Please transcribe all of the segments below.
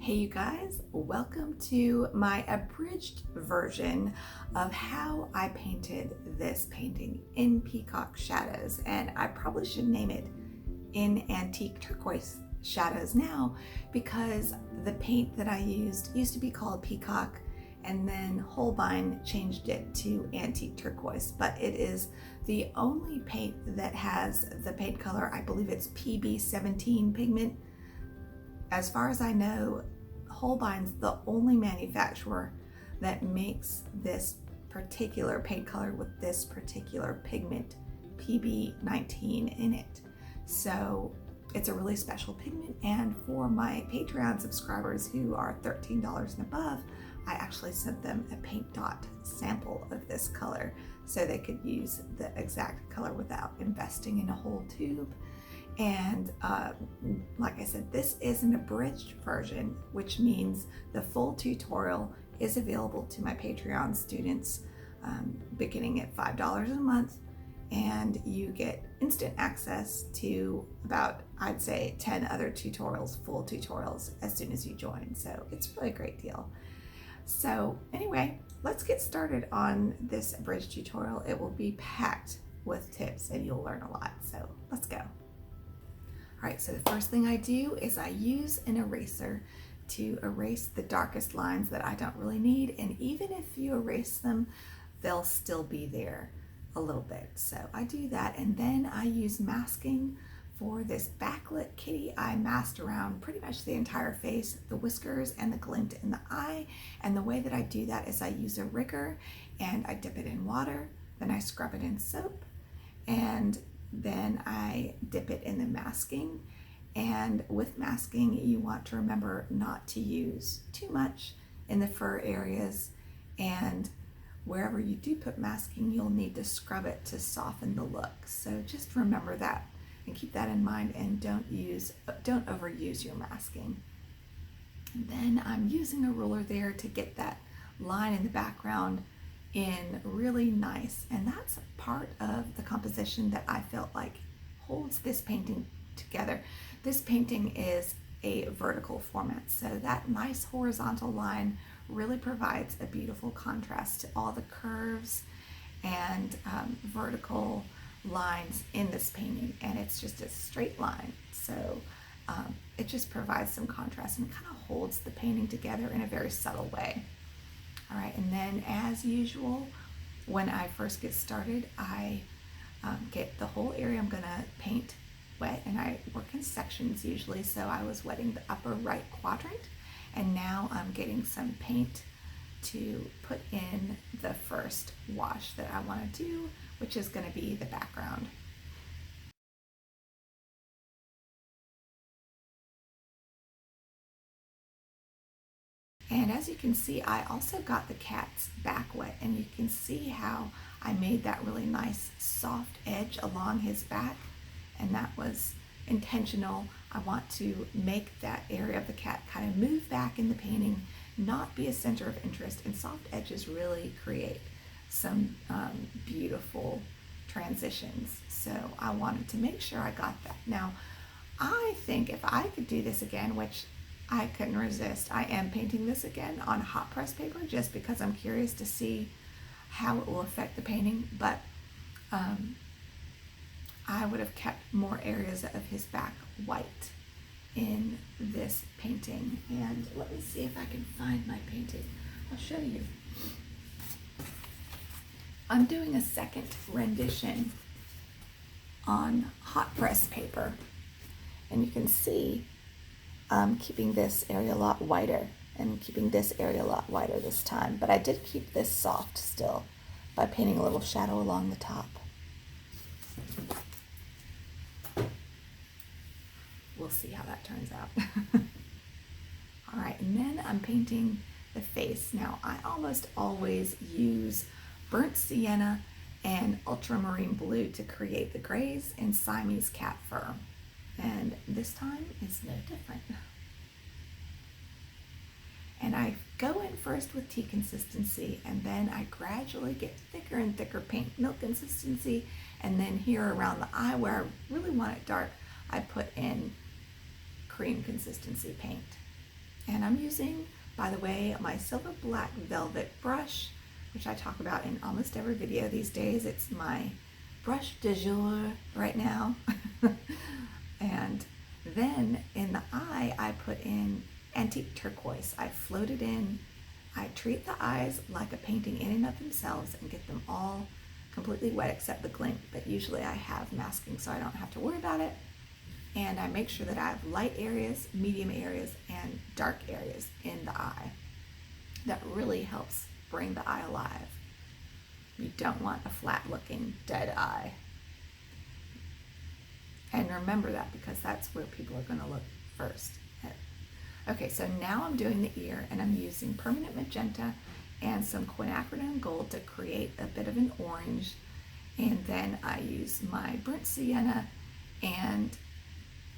Hey you guys, welcome to my abridged version of how I painted this painting in peacock shadows, and I probably should name it in antique turquoise shadows now because the paint that I used to be called peacock, and then Holbein changed it to antique turquoise, but it is the only paint that has the paint color, I believe it's PB17 pigment. As far as I know, Holbein's the only manufacturer that makes this particular paint color with this particular pigment, PB19, in it. So it's a really special pigment, and for my Patreon subscribers who are $13 and above, I actually sent them a paint dot sample of this color so they could use the exact color without investing in a whole tube. And like I said, this is an abridged version, which means the full tutorial is available to my Patreon students beginning at $5 a month, and you get instant access to about, I'd say, 10 other tutorials, full tutorials, as soon as you join. So it's really a great deal. So anyway, let's get started on this abridged tutorial. It will be packed with tips and you'll learn a lot. So let's go. All right, so the first thing I do is I use an eraser to erase the darkest lines that I don't really need, and even if you erase them, they'll still be there a little bit. So I do that, and then I use masking for this backlit kitty. I masked around pretty much the entire face, the whiskers and the glint in the eye, and the way that I do that is I use a rigger and I dip it in water, then I scrub it in soap, and then I dip it in the masking. And with masking, you want to remember not to use too much in the fur areas, and wherever you do put masking, you'll need to scrub it to soften the look. So just remember that and keep that in mind, and don't overuse your masking. And then I'm using a ruler there to get that line in the background in really nice, and that's part of the composition that I felt like holds this painting together. This painting is a vertical format, so that nice horizontal line really provides a beautiful contrast to all the curves and vertical lines in this painting, and it's just a straight line, so it just provides some contrast and kind of holds the painting together in a very subtle way. All right, and then as usual, when I first get started, I get the whole area I'm gonna paint wet, and I work in sections usually, so I was wetting the upper right quadrant, and now I'm getting some paint to put in the first wash that I wanna do, which is gonna be the background. And as you can see, I also got the cat's back wet, and you can see how I made that really nice soft edge along his back, and that was intentional. I want to make that area of the cat kind of move back in the painting, not be a center of interest, and soft edges really create some beautiful transitions. So I wanted to make sure I got that. Now, I think if I could do this again, which I couldn't resist, I am painting this again on hot press paper just because I'm curious to see how it will affect the painting, but I would have kept more areas of his back white in this painting. And let me see if I can find my painting. I'll show you. I'm doing a second rendition on hot press paper, and you can see I'm keeping this area a lot whiter and keeping this area a lot whiter this time, but I did keep this soft still by painting a little shadow along the top. We'll see how that turns out. All right, and then I'm painting the face. Now, I almost always use burnt sienna and ultramarine blue to create the grays in Siamese cat fur, and this time it's no different. And I go in first with tea consistency, and then I gradually get thicker and thicker paint, milk consistency, and then here around the eye where I really want it dark, I put in cream consistency paint. And I'm using, by the way, my silver black velvet brush, which I talk about in almost every video these days. It's my brush du jour right now. And then in the eye, I put in antique turquoise. I float it in. I treat the eyes like a painting in and of themselves and get them all completely wet except the glint, but usually I have masking so I don't have to worry about it. And I make sure that I have light areas, medium areas, and dark areas in the eye. That really helps bring the eye alive. You don't want a flat looking dead eye. And remember that, because that's where people are going to look first. Okay, so now I'm doing the ear, and I'm using permanent magenta and some quinacridone gold to create a bit of an orange. And then I use my burnt sienna and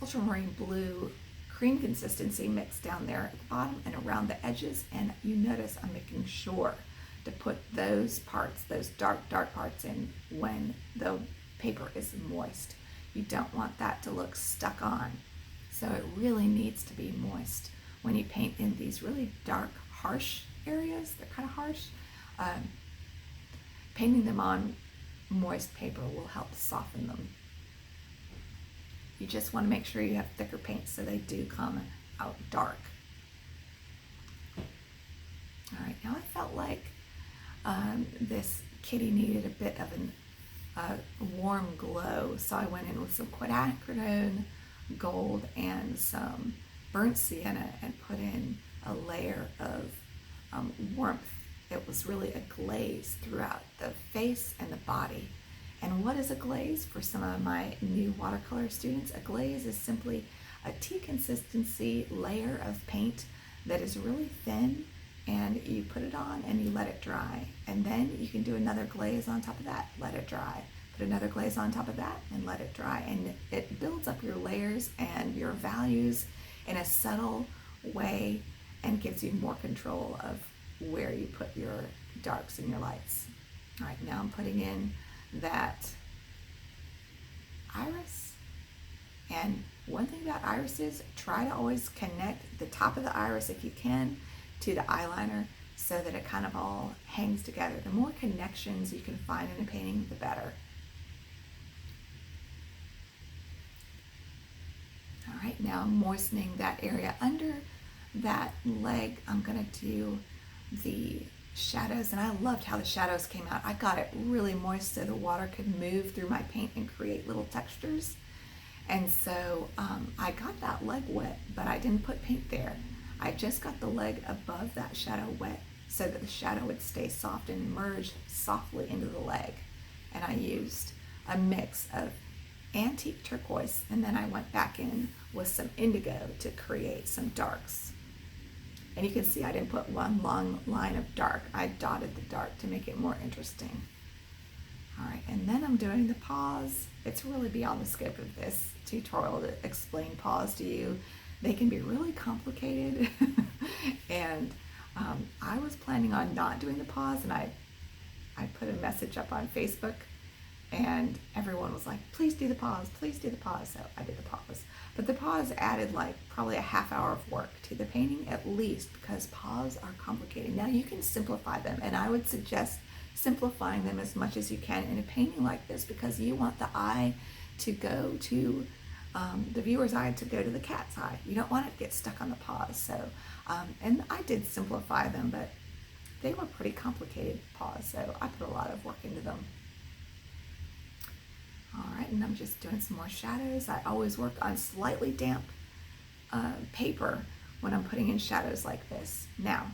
ultramarine blue cream consistency mixed down there at the bottom and around the edges. And you notice I'm making sure to put those parts, those dark parts in when the paper is moist. You don't want that to look stuck on. So it really needs to be moist. When you paint in these really dark, harsh areas, they're kind of harsh, painting them on moist paper will help soften them. You just want to make sure you have thicker paint so they do come out dark. All right, now I felt like this kitty needed a bit of a warm glow, so I went in with some quinacridone gold and some burnt sienna and put in a layer of warmth. It was really a glaze throughout the face and the body. And what is a glaze for some of my new watercolor students? A glaze is simply a tea consistency layer of paint that is really thin, and you put it on and you let it dry. And then you can do another glaze on top of that, let it dry. Put another glaze on top of that and let it dry. And it builds up your layers and your values in a subtle way and gives you more control of where you put your darks and your lights. All right, now I'm putting in that iris. And one thing about irises, try to always connect the top of the iris, if you can, to the eyeliner so that it kind of all hangs together. The more connections you can find in a painting, the better. All right, now I'm moistening that area under that leg. I'm gonna do the shadows, and I loved how the shadows came out. I got it really moist so the water could move through my paint and create little textures. And so I got that leg wet, but I didn't put paint there. I just got the leg above that shadow wet so that the shadow would stay soft and merge softly into the leg. And I used a mix of antique turquoise, and then I went back in with some indigo to create some darks. And you can see I didn't put one long line of dark. I dotted the dark to make it more interesting. All right, and then I'm doing the paws. It's really beyond the scope of this tutorial to explain paws to you. They can be really complicated. And I was planning on not doing the paws, and I put a message up on Facebook, and everyone was like, please do the paws, please do the paws. So I did the paws. But the paws added like probably a half hour of work to the painting at least, because paws are complicated. Now you can simplify them, and I would suggest simplifying them as much as you can in a painting like this, because you want the eye to go to, the viewer's eye to go to the cat's eye. You don't want it to get stuck on the paws. So, and I did simplify them, but they were pretty complicated paws, so I put a lot of work into them. All right, and I'm just doing some more shadows. I always work on slightly damp paper when I'm putting in shadows like this. Now,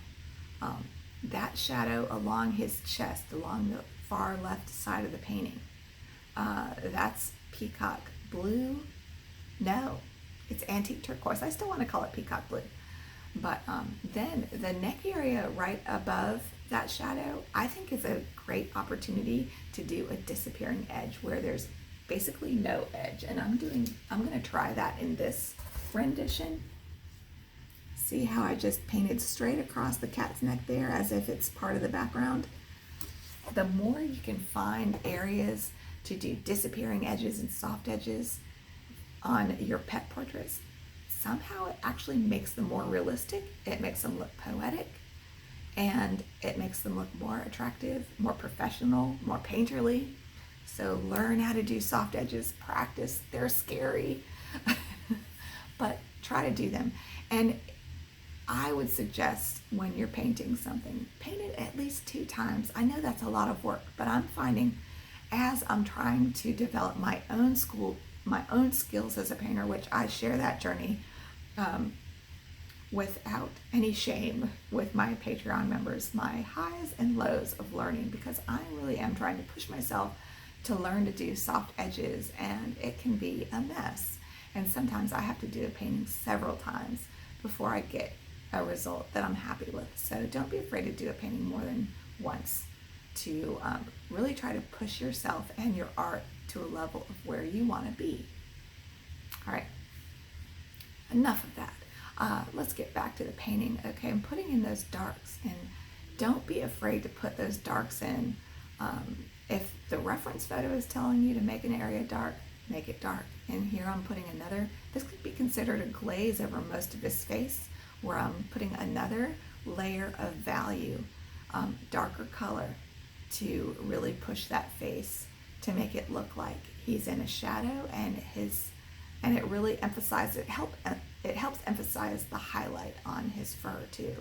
that shadow along his chest, along the far left side of the painting, that's peacock blue. No, it's antique turquoise. I still want to call it peacock blue. But then the neck area right above that shadow, I think is a great opportunity to do a disappearing edge where there's basically no edge. And I'm going to try that in this rendition. See how I just painted straight across the cat's neck there as if it's part of the background? The more you can find areas to do disappearing edges and soft edges on your pet portraits, somehow it actually makes them more realistic. It makes them look poetic, and it makes them look more attractive, more professional, more painterly. So learn how to do soft edges, practice. They're scary, but try to do them. And I would suggest when you're painting something, paint it at least 2 times. I know that's a lot of work, but I'm finding as I'm trying to develop my own skills as a painter, which I share that journey without any shame with my Patreon members, my highs and lows of learning, because I really am trying to push myself to learn to do soft edges, and it can be a mess. And sometimes I have to do a painting several times before I get a result that I'm happy with. So don't be afraid to do a painting more than once, to really try to push yourself and your art to a level of where you want to be. All right, enough of that. Let's get back to the painting. Okay, I'm putting in those darks, and don't be afraid to put those darks in. If the reference photo is telling you to make an area dark, make it dark. And here I'm putting another, this could be considered a glaze over most of his face, where I'm putting another layer of value, darker color, to really push that face, to make it look like he's in a shadow, and it really emphasizes, it helps emphasize the highlight on his fur too.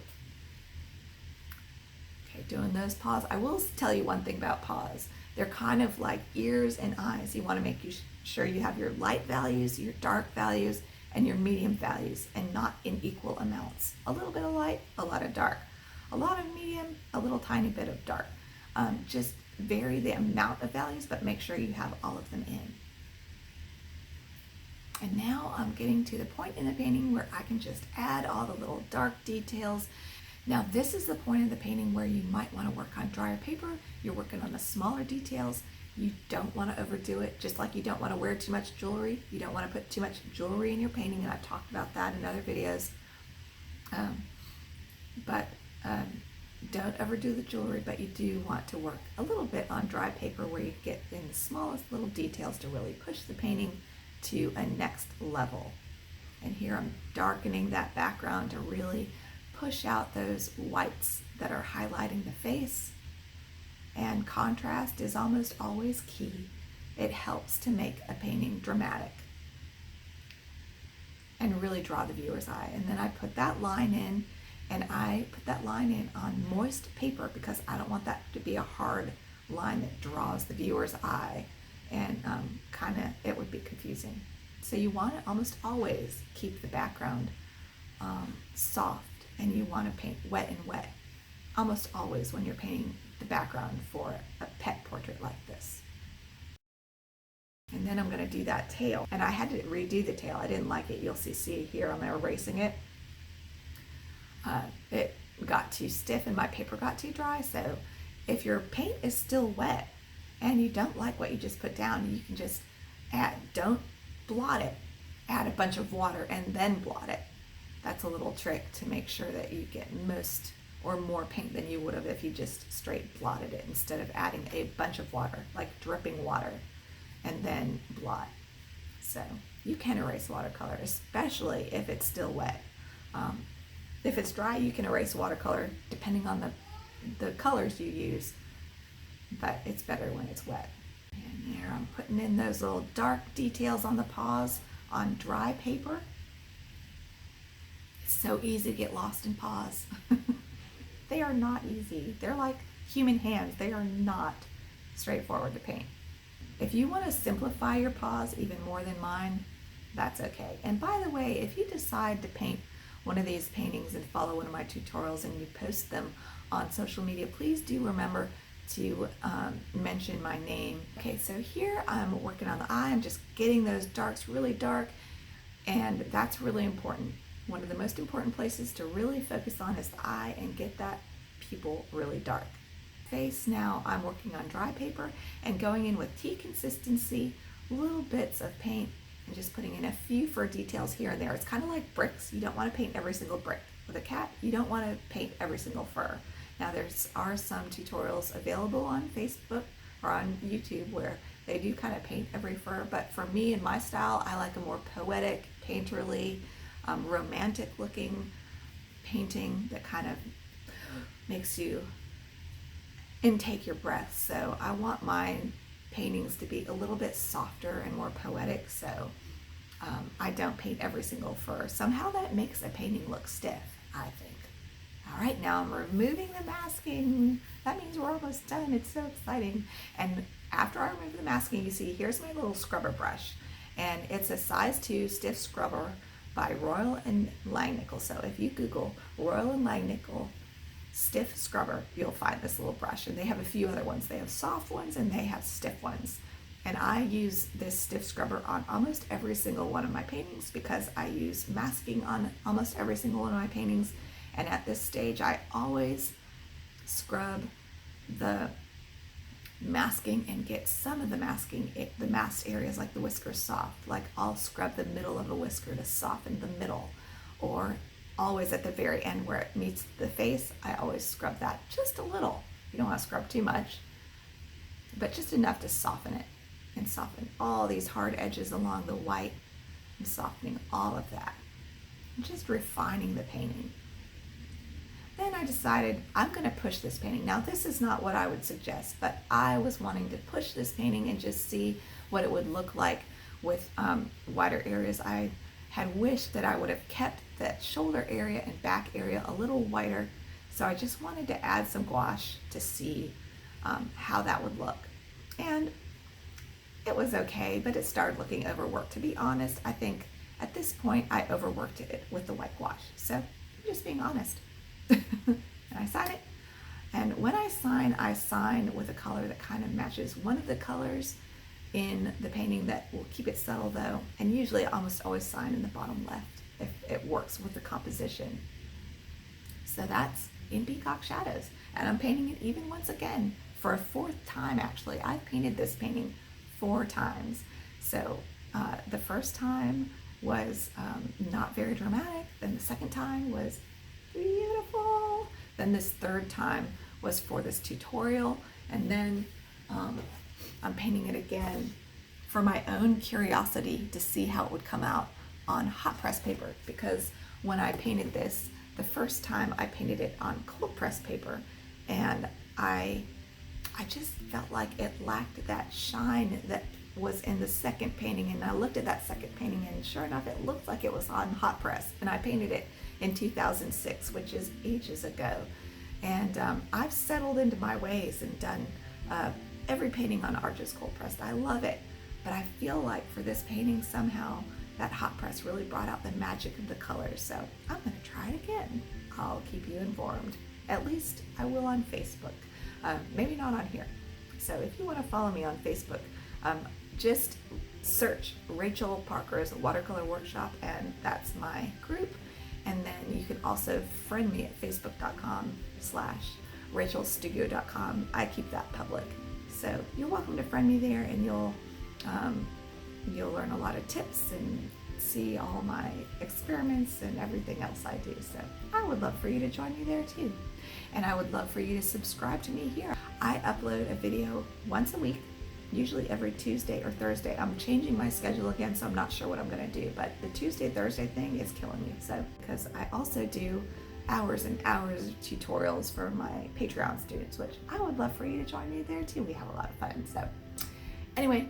Okay, doing those paws. I will tell you one thing about paws. They're kind of like ears and eyes. You want to make sure you have your light values, your dark values, and your medium values, and not in equal amounts. A little bit of light, a lot of dark. A lot of medium, a little tiny bit of dark. Just vary the amount of values, but make sure you have all of them in. And now I'm getting to the point in the painting where I can just add all the little dark details. Now this is the point of the painting where you might want to work on drier paper. You're working on the smaller details. You don't want to overdo it, just like you don't want to wear too much jewelry. You don't want to put too much jewelry in your painting, and I've talked about that in other videos. Don't overdo the jewelry, but you do want to work a little bit on dry paper where you get in the smallest little details to really push the painting to a next level. And here I'm darkening that background to really push out those whites that are highlighting the face. And contrast is almost always key. It helps to make a painting dramatic and really draw the viewer's eye. And then I put that line in, and I put that line in on moist paper because I don't want that to be a hard line that draws the viewer's eye, and it would be confusing. So you want to almost always keep the background soft, and you want to paint wet and wet almost always when you're painting the background for a pet portrait like this. And then I'm going to do that tail, and I had to redo the tail. I didn't like it. You'll see here I'm erasing it. It got too stiff and my paper got too dry. So if your paint is still wet and you don't like what you just put down, you can just don't blot it, add a bunch of water and then blot it. That's a little trick to make sure that you get most or more paint than you would have if you just straight blotted it instead of adding a bunch of water, like dripping water, and then blot. So you can erase watercolor, especially if it's still wet. If it's dry, you can erase watercolor depending on the colors you use, but it's better when it's wet. And there I'm putting in those little dark details on the paws on dry paper. It's so easy to get lost in paws. They are not easy. They're like human hands. They are not straightforward to paint. If you want to simplify your paws even more than mine, that's okay. And by the way, if you decide to paint one of these paintings and follow one of my tutorials and you post them on social media, please do remember to mention my name. Okay, so here I'm working on the eye. I'm just getting those darks really dark, and that's really important. One of the most important places to really focus on is the eye and get that pupil really dark. Face, now I'm working on dry paper and going in with tea consistency, little bits of paint, and just putting in a few fur details here and there. It's kind of like bricks. You don't want to paint every single brick. With a cat, you don't want to paint every single fur. Now there are some tutorials available on Facebook or on YouTube where they do kind of paint every fur, but for me and my style, I like a more poetic, painterly, romantic looking painting that kind of makes you intake your breath. So I want my paintings to be a little bit softer and more poetic. So I don't paint every single fur. Somehow that makes a painting look stiff, I think. All right, now I'm removing the masking. That means we're almost done. It's so exciting. And after I remove the masking, you see here's my little scrubber brush. And it's a size 2 stiff scrubber by Royal and Langnickel. So if you Google Royal and Langnickel stiff scrubber, you'll find this little brush. And they have a few other ones. They have soft ones and they have stiff ones. And I use this stiff scrubber on almost every single one of my paintings because I use masking on almost every single one of my paintings. And at this stage, I always scrub the masking and get some of the masking, the masked areas like the whiskers soft. Like I'll scrub the middle of a whisker to soften the middle, or always at the very end where it meets the face, I always scrub that just a little. You don't want to scrub too much, but just enough to soften it and soften all these hard edges along the white and softening all of that and just refining the painting. Then I decided I'm going to push this painting. Now this is not what I would suggest, but I was wanting to push this painting and just see what it would look like with wider areas. I had wished that I would have kept that shoulder area and back area a little wider. So I just wanted to add some gouache to see how that would look. And it was okay, but it started looking overworked. To be honest, I think at this point I overworked it with the white gouache. So I'm just being honest. And I sign it. And when I sign with a color that kind of matches one of the colors in the painting that will keep it subtle though. And usually I almost always sign in the bottom left if it works with the composition. So that's in Peacock Shadows. And I'm painting it even once again for a 4th time actually. I've painted this painting 4 times. So the first time was not very dramatic. Then the second time was beautiful. Then this 3rd time was for this tutorial. And then I'm painting it again for my own curiosity to see how it would come out on hot press paper. Because when I painted this, the first time I painted it on cold press paper, and I just felt like it lacked that shine that was in the second painting. And I looked at that second painting and sure enough, it looked like it was on hot press. And I painted it in 2006, which is ages ago. And I've settled into my ways and done every painting on Arches cold pressed. I love it. But I feel like for this painting, somehow that hot press really brought out the magic of the colors. So I'm gonna try it again. I'll keep you informed. At least I will on Facebook. Maybe not on here. So if you want to follow me on Facebook, just search Rachel Parker's Watercolor Workshop, and that's my group. And then you can also friend me at facebook.com/rachelstudio.com. I keep that public. So you're welcome to friend me there, and you'll learn a lot of tips and see all my experiments and everything else I do. So I would love for you to join me there too. And I would love for you to subscribe to me here. I upload a video once a week, usually every Tuesday or Thursday. I'm changing my schedule again, so I'm not sure what I'm gonna do, but the Tuesday, Thursday thing is killing me. So, because I also do hours and hours of tutorials for my Patreon students, which I would love for you to join me there too. We have a lot of fun. So anyway,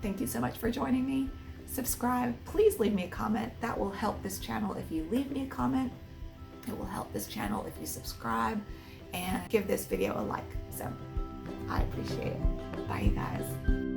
thank you so much for joining me. Subscribe, please leave me a comment. That will help this channel if you leave me a comment. It will help this channel if you subscribe and give this video a like. So I appreciate it. Bye, you guys.